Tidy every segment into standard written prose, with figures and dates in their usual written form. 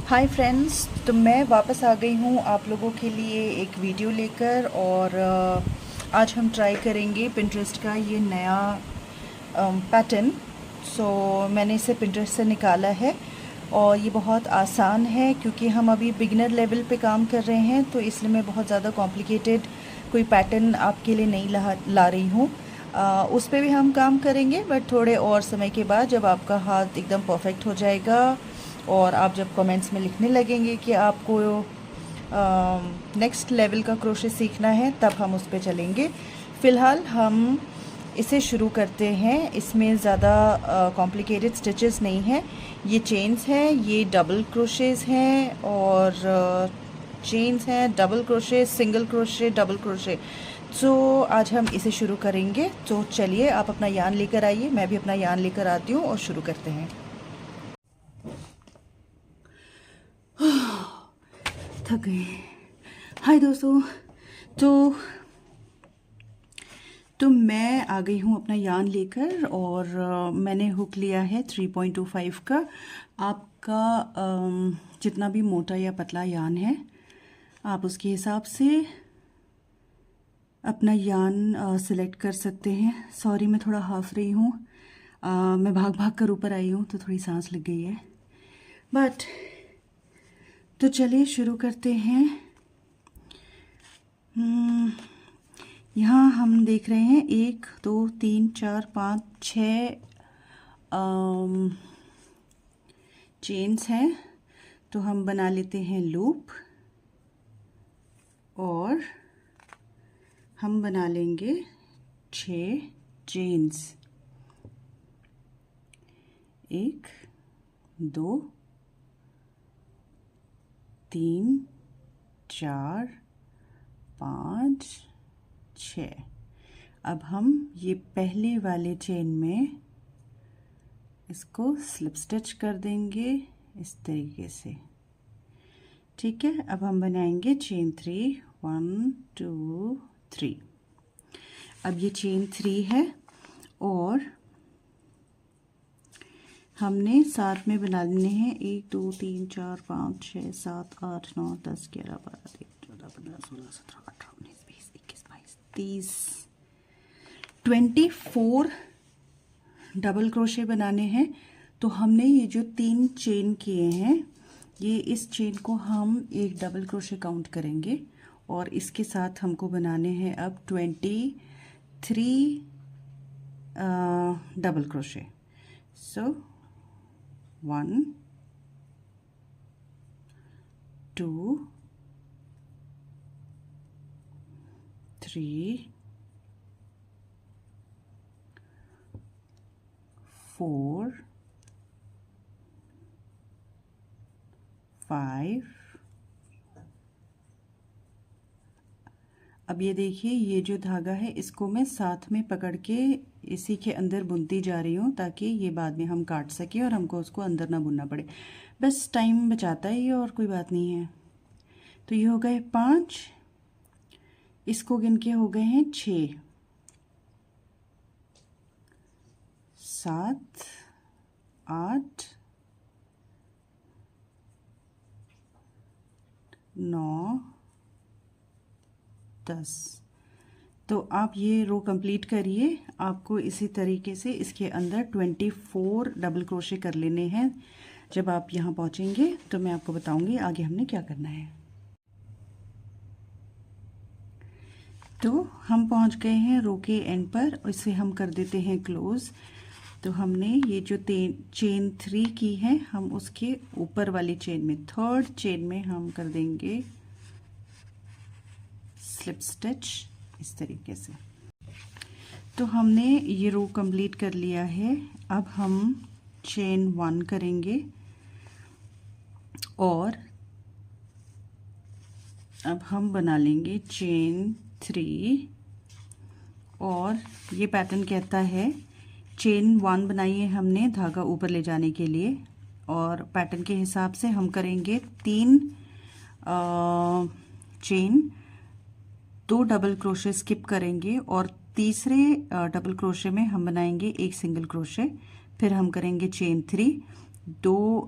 Hi friends, तो मैं वापस आ गई हूँ आप लोगों के लिए एक वीडियो लेकर। और आज हम ट्राई करेंगे पिंटरेस्ट का ये नया पैटर्न। मैंने इसे पिंटरेस्ट से निकाला है और ये बहुत आसान है क्योंकि हम अभी बिगिनर लेवल पे काम कर रहे हैं, तो इसलिए मैं बहुत ज़्यादा कॉम्प्लिकेटेड कोई पैटर्न आपके लिए नहीं ला रही हूँ। उस पे भी हम काम करेंगे, बट थोड़े और समय के बाद जब आपका हाथ एकदम परफेक्ट हो जाएगा और आप जब कमेंट्स में लिखने लगेंगे कि आपको नेक्स्ट लेवल का क्रोशे सीखना है, तब हम उस पर चलेंगे। फ़िलहाल हम इसे शुरू करते हैं। इसमें ज़्यादा कॉम्प्लिकेटेड स्टिचेस नहीं हैं। ये चेन्स हैं, ये डबल क्रोशेज़ हैं और चेन्स हैं, double crochet, single crochet, double crochet. तो आज हम इसे शुरू करेंगे। तो चलिए, आप अपना यान लेकर आइए, मैं भी अपना यान लेकर आती हूँ और शुरू करते हैं। थक गए। हाय दोस्तों, तो मैं आ गई हूँ अपना यान लेकर और मैंने हुक लिया है 3.25 का। आपका जितना भी मोटा या पतला यान है, आप उसके हिसाब से अपना यान सिलेक्ट कर सकते हैं। सॉरी, मैं थोड़ा हाफ रही हूँ। मैं भाग भाग कर ऊपर आई हूँ तो थोड़ी सांस लग गई है, बट तो चलिए शुरू करते हैं। यहाँ हम देख रहे हैं 1 2 3 4 5 6 चेन्स हैं, तो हम बना लेते हैं लूप और हम बना लेंगे 6 चेन्स। 1 2 3 4 5 6। अब हम ये पहले वाले चेन में इसको स्लिप स्टिच कर देंगे इस तरीके से। ठीक है, अब हम बनाएंगे चेन 3 1 2 3। अब ये चेन 3 है और हमने साथ में बना लेने हैं 1 2 3 4 5 6 7 8 9 10 11 12 13 14 15 16 17 18 19 20 21 22 30 24 डबल क्रोशे बनाने हैं। तो हमने ये जो 3 चेन किए हैं, ये इस चेन को हम एक डबल क्रोशे काउंट करेंगे और इसके साथ हमको बनाने हैं अब 23 डबल क्रोशे। सो 1 2 3 4 5। अब ये देखिए, ये जो धागा है इसको मैं साथ में पकड़ के इसी के अंदर बुनती जा रही हूँ ताकि ये बाद में हम काट सकें और हमको उसको अंदर ना बुनना पड़े। बस टाइम बचाता है ये, और कोई बात नहीं है। तो ये हो गए 5, इसको गिन के हो गए हैं 6 7 8 9 10। तो आप ये रो कंप्लीट करिए। आपको इसी तरीके से इसके अंदर 24 डबल क्रोशे कर लेने हैं। जब आप यहाँ पहुँचेंगे तो मैं आपको बताऊंगी आगे हमने क्या करना है। तो हम पहुँच गए हैं रो के एंड पर, इसे हम कर देते हैं क्लोज। तो हमने ये जो चेन 3 की है, हम उसके ऊपर वाली चेन में, थर्ड चेन में हम कर देंगे स्लिप स्टिच इस तरीके से। तो हमने ये रो कंप्लीट कर लिया है। अब हम चेन 1 करेंगे और अब हम बना लेंगे चेन 3। और ये पैटर्न कहता है चेन 1 बनाई है हमने धागा ऊपर ले जाने के लिए, और पैटर्न के हिसाब से हम करेंगे 3 चेन, 2 डबल क्रोशे स्किप करेंगे और तीसरे डबल क्रोशे में हम बनाएंगे एक सिंगल क्रोशे। फिर हम करेंगे चेन 3, 2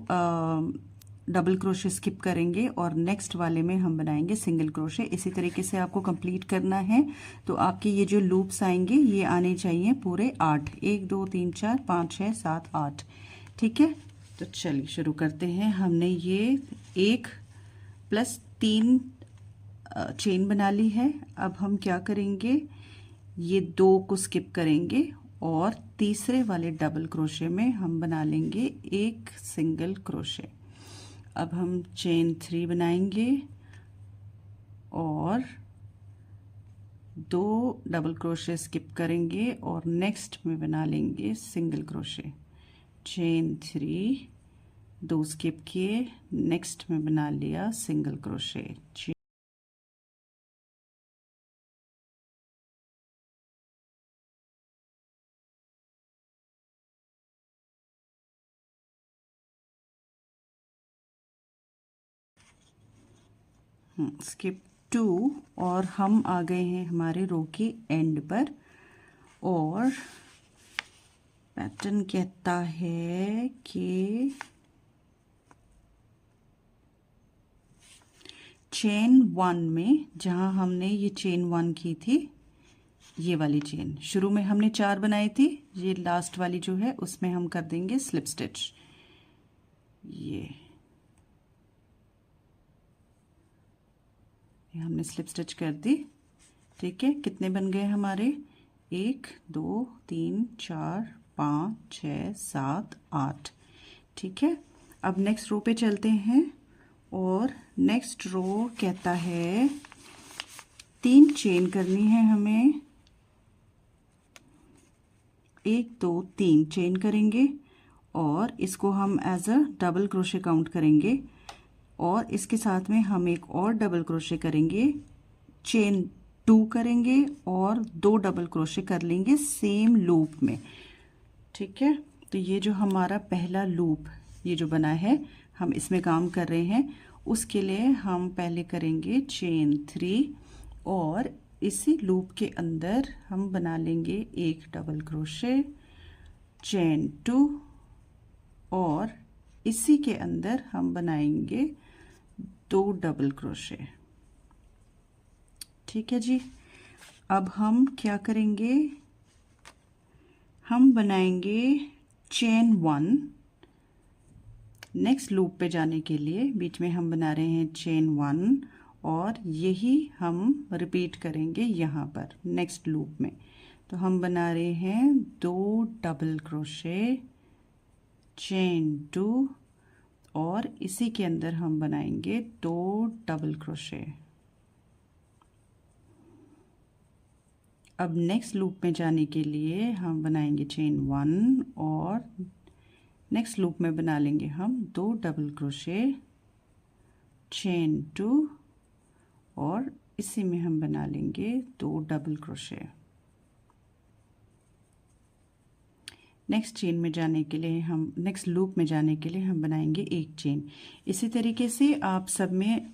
डबल क्रोशे स्किप करेंगे और नेक्स्ट वाले में हम बनाएंगे सिंगल क्रोशे। इसी तरीके से आपको कंप्लीट करना है। तो आपके ये जो लूप्स आएंगे ये आने चाहिए पूरे 8, 1 2 3 4 5 6 7 8। ठीक है, तो चलिए शुरू करते हैं। हमने ये 1 + 3 चेन बना ली है। अब हम क्या करेंगे, ये 2 को स्किप करेंगे और तीसरे वाले डबल क्रोशे में हम बना लेंगे एक सिंगल क्रोशे। अब हम चेन 3 बनाएंगे और 2 डबल क्रोशे स्किप करेंगे और नेक्स्ट में बना लेंगे सिंगल क्रोशे। चेन 3, 2 स्किप किए, नेक्स्ट में बना लिया सिंगल क्रोशे। स्किप 2 और हम आ गए हैं हमारे रो के एंड पर। और पैटर्न कहता है कि चेन 1 में, जहां हमने ये चेन 1 की थी, ये वाली चेन शुरू में हमने 4 बनाई थी, ये लास्ट वाली जो है उसमें हम कर देंगे स्लिप स्टिच। ये हमने स्लिप स्टिच कर दी। ठीक है, कितने बन गए हमारे, 1 2 3 4 5 6 7 8। ठीक है, अब नेक्स्ट रो पे चलते हैं और नेक्स्ट रो कहता है 3 चेन करनी है हमें। 1 2 3 चेन करेंगे और इसको हम as a double crochet count करेंगे और इसके साथ में हम एक और डबल क्रोशे करेंगे, चेन 2 करेंगे और 2 डबल क्रोशे कर लेंगे सेम लूप में। ठीक है, तो ये जो हमारा पहला लूप ये जो बना है, हम इसमें काम कर रहे हैं। उसके लिए हम पहले करेंगे चेन 3 और इसी लूप के अंदर हम बना लेंगे एक डबल क्रोशे, चेन 2 और इसी के अंदर हम बनाएंगे 2 डबल क्रोशे। ठीक है जी, अब हम क्या करेंगे, हम बनाएंगे चेन 1। नेक्स्ट लूप पे जाने के लिए बीच में हम बना रहे हैं चेन 1 और यही हम रिपीट करेंगे यहाँ पर नेक्स्ट लूप में। तो हम बना रहे हैं 2 डबल क्रोशे, चेन 2 और इसी के अंदर हम बनाएंगे 2 डबल क्रोशे। अब नेक्स्ट लूप में जाने के लिए हम बनाएंगे चेन 1 और नेक्स्ट लूप में बना लेंगे हम 2 डबल क्रोशे, चेन 2 और इसी में हम बना लेंगे 2 डबल क्रोशे। नेक्स्ट चेन में जाने के लिए हम, नेक्स्ट लूप में जाने के लिए हम बनाएंगे एक चेन। इसी तरीके से आप सब में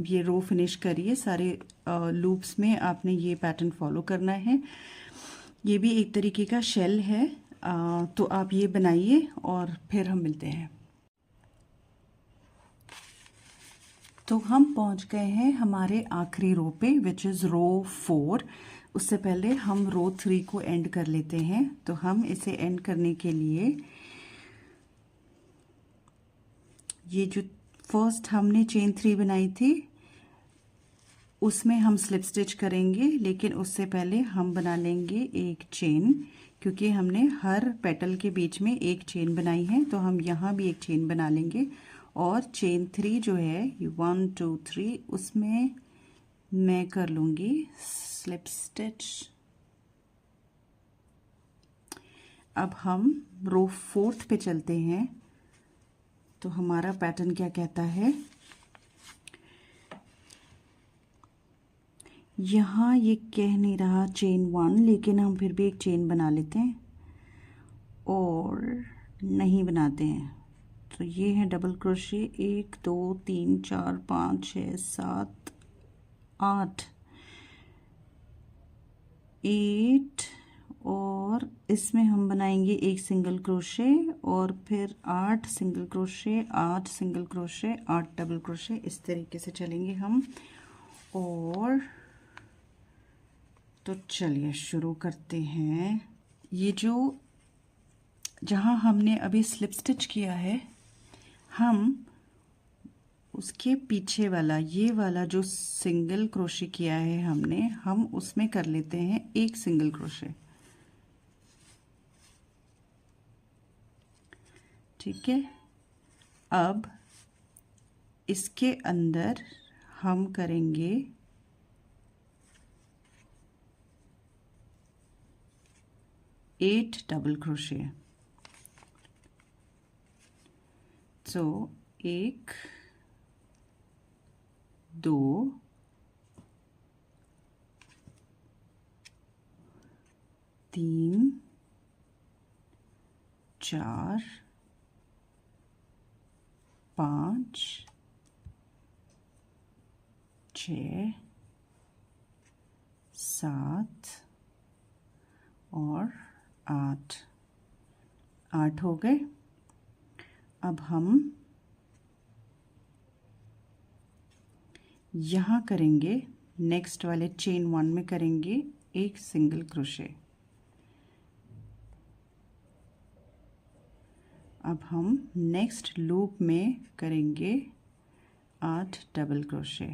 ये रो फिनिश करिए। सारे लूप्स में आपने ये पैटर्न फॉलो करना है। ये भी एक तरीके का शेल है, तो आप ये बनाइए और फिर हम मिलते हैं। तो हम पहुंच गए हैं हमारे आखिरी रो पे, विच इज़ रो 4। उससे पहले हम रो 3 को एंड कर लेते हैं। तो हम इसे एंड करने के लिए ये जो फर्स्ट हमने चेन 3 बनाई थी उसमें हम स्लिप स्टिच करेंगे, लेकिन उससे पहले हम बना लेंगे एक चेन, क्योंकि हमने हर पेटल के बीच में एक चेन बनाई है। तो हम यहाँ भी एक चेन बना लेंगे और चेन 3 जो है 1 2 3 उसमें मैं कर लूँगी स्लिप स्टिच। अब हम रो 4 पे चलते हैं। तो हमारा पैटर्न क्या कहता है, यहाँ ये कह नहीं रहा चेन 1, लेकिन हम फिर भी एक चेन बना लेते हैं और नहीं बनाते हैं। तो ये है डबल क्रोशे, 1 2 3 4 5 6 7 8 और और इसमें हम बनाएंगे एक सिंगल क्रोशे और फिर 8 single crochet, 8 single crochet, 8 double crochet, इस तरीके से चलेंगे हम। और तो चलिए शुरू करते हैं। ये जो जहाँ हमने अभी स्लिप स्टिच किया है, हम उसके पीछे वाला ये वाला जो सिंगल क्रोशे किया है हमने, हम उसमें कर लेते हैं एक सिंगल क्रोशे। ठीक है, अब इसके अंदर हम करेंगे 8 डबल क्रोशे। तो 1 2 3 4 5 6 7 और 8 हो गए। अब हम यहाँ करेंगे नेक्स्ट वाले चेन 1 में करेंगे एक सिंगल क्रोशे। अब हम नेक्स्ट लूप में करेंगे 8 डबल क्रोशे।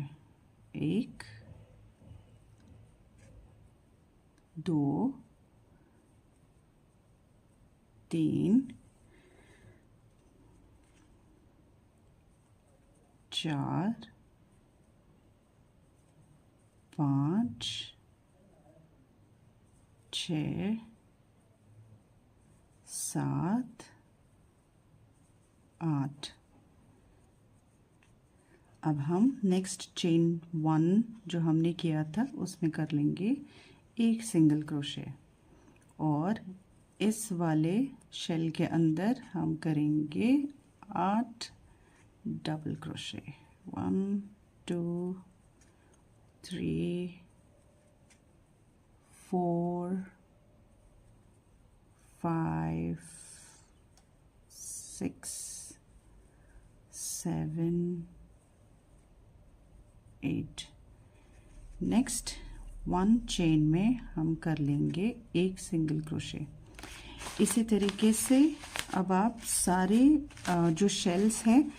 1 2 3 4 5 6 7 8। अब हम नेक्स्ट चेन 1 जो हमने किया था उसमें कर लेंगे एक सिंगल क्रोशे और इस वाले शेल के अंदर हम करेंगे 8 डबल क्रोशे। 1 2 3 4 5 6 7 8। नेक्स्ट 1 चेन में हम कर लेंगे एक सिंगल क्रोशे। इसी तरीके से अब आप सारे जो शेल्स हैं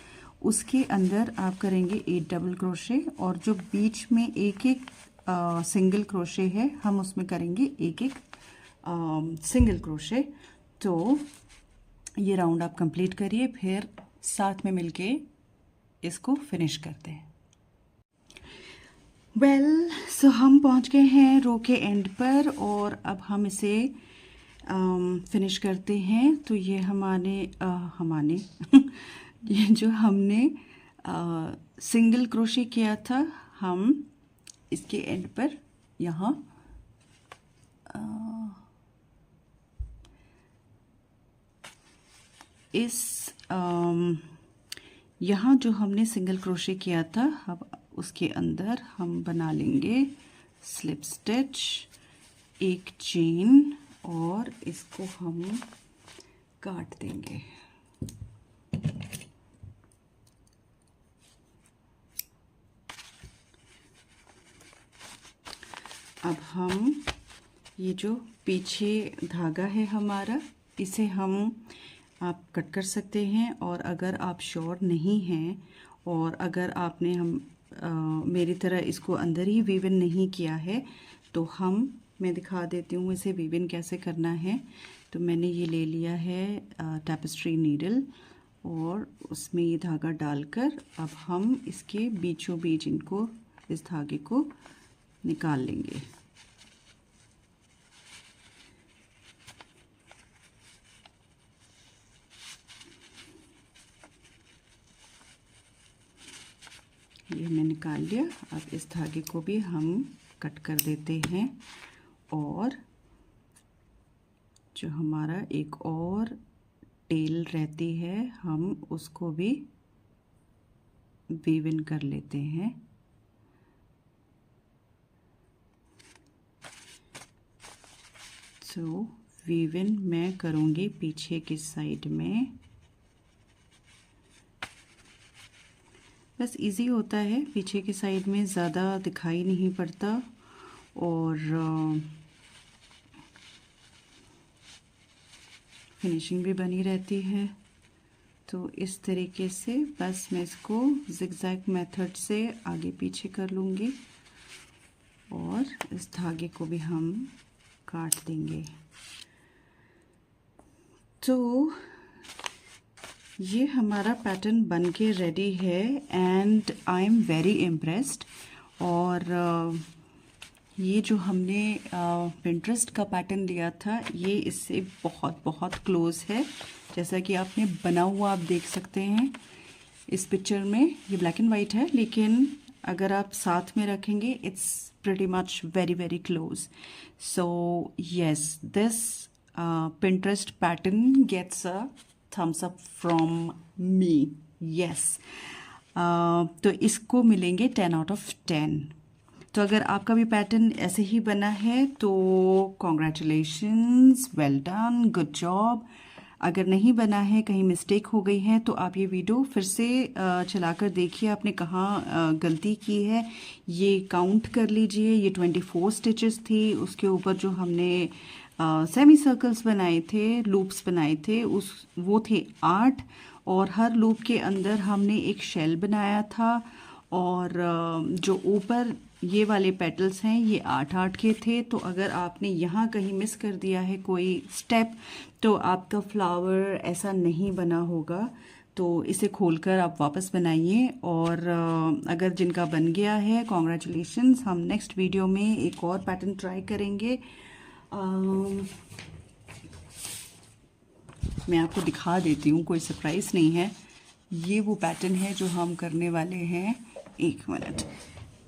उसके अंदर आप करेंगे 8 डबल क्रोशे और जो बीच में एक एक सिंगल क्रोशे है हम उसमें करेंगे एक एक सिंगल क्रोशे। तो ये राउंड आप कंप्लीट करिए, फिर साथ में मिलके इसको फिनिश करते हैं। सो हम पहुंच गए हैं रो के एंड पर और अब हम इसे फिनिश करते हैं। तो ये हमारे ये जो हमने सिंगल क्रोशे किया था, हम इसके एंड पर यहाँ यहाँ जो हमने सिंगल क्रोशे किया था, अब उसके अंदर हम बना लेंगे स्लिप स्टिच, एक चेन और इसको हम काट देंगे। अब हम ये जो पीछे धागा है हमारा, इसे आप कट कर सकते हैं और अगर आप श्योर नहीं हैं और अगर आपने मेरी तरह इसको अंदर ही वीवन नहीं किया है तो मैं दिखा देती हूँ इसे वीवन कैसे करना है। तो मैंने ये ले लिया है टैपेस्ट्री नीडल और उसमें ये धागा डालकर अब हम इसके बीचों बीच इस धागे को निकाल लेंगे। ये मैं निकाल लिया। अब इस धागे को भी हम कट कर देते हैं और जो हमारा एक और टेल रहती है हम उसको भी वीव इन कर लेते हैं। तो वीव इन मैं करूँगी पीछे की साइड में। बस इजी होता है, पीछे की साइड में ज़्यादा दिखाई नहीं पड़ता और फिनिशिंग भी बनी रहती है। तो इस तरीके से बस मैं इसको ज़िगज़ैग मेथड से आगे पीछे कर लूँगी और इस धागे को भी हम काट देंगे। तो ये हमारा पैटर्न बन के रेडी है and I am very impressed. और ये जो हमने पिंटरेस्ट का पैटर्न लिया था ये इससे बहुत बहुत क्लोज है। जैसा कि आपने बना हुआ आप देख सकते हैं इस पिक्चर में, ये ब्लैक एंड वाइट है लेकिन अगर आप साथ में रखेंगे it's pretty much very very close. So yes, this Pinterest pattern gets a thumbs up from me. Yes, तो इसको मिलेंगे 10 आउट ऑफ 10। तो अगर आपका भी पैटर्न ऐसे ही बना है तो congratulations, well done, good job. अगर नहीं बना है, कहीं मिस्टेक हो गई है तो आप ये वीडियो फिर से चलाकर देखिए आपने कहाँ गलती की है। ये काउंट कर लीजिए, ये 24 स्टिचेस थी, उसके ऊपर जो हमने सेमी सर्कल्स बनाए थे, लूप्स बनाए थे, वो थे 8 और हर लूप के अंदर हमने एक शेल बनाया था। और जो ऊपर ये वाले पेटल्स हैं ये 8-8 के थे। तो अगर आपने यहाँ कहीं मिस कर दिया है कोई स्टेप तो आपका फ्लावर ऐसा नहीं बना होगा। तो इसे खोलकर आप वापस बनाइए। और अगर जिनका बन गया है कॉन्ग्रेचुलेशंस। हम नेक्स्ट वीडियो में एक और पैटर्न ट्राई करेंगे। मैं आपको दिखा देती हूँ, कोई सरप्राइज़ नहीं है। ये वो पैटर्न है जो हम करने वाले हैं। एक मिनट,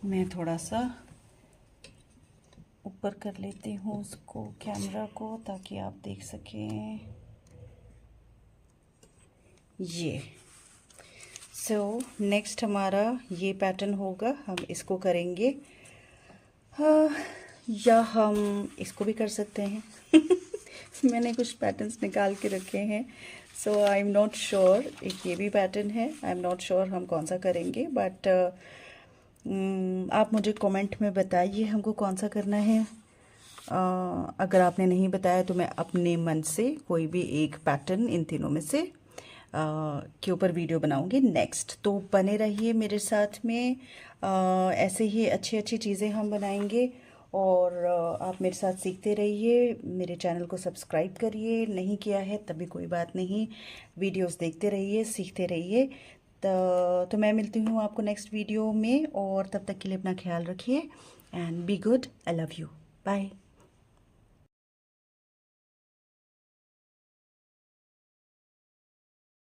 मैं थोड़ा सा ऊपर कर लेती हूँ उसको, कैमरा को, ताकि आप देख सकें। ये नेक्स्ट हमारा ये पैटर्न होगा, हम इसको करेंगे। या हम इसको भी कर सकते हैं। मैंने कुछ पैटर्न्स निकाल के रखे हैं। सो आई एम नॉट श्योर, एक ये भी पैटर्न है, आई एम नॉट श्योर हम कौन सा करेंगे। बट आप मुझे कमेंट में बताइए हमको कौन सा करना है। अगर आपने नहीं बताया तो मैं अपने मन से कोई भी एक पैटर्न इन तीनों में से के ऊपर वीडियो बनाऊंगी नेक्स्ट। तो बने रहिए मेरे साथ में, ऐसे ही अच्छी अच्छी चीज़ें हम बनाएंगे और आप मेरे साथ सीखते रहिए। मेरे चैनल को सब्सक्राइब करिए, नहीं किया है तभी कोई बात नहीं, वीडियोस देखते रहिए, सीखते रहिए। तो मैं मिलती हूँ आपको नेक्स्ट वीडियो में और तब तक के लिए अपना ख्याल रखिए and be good. I love you, bye.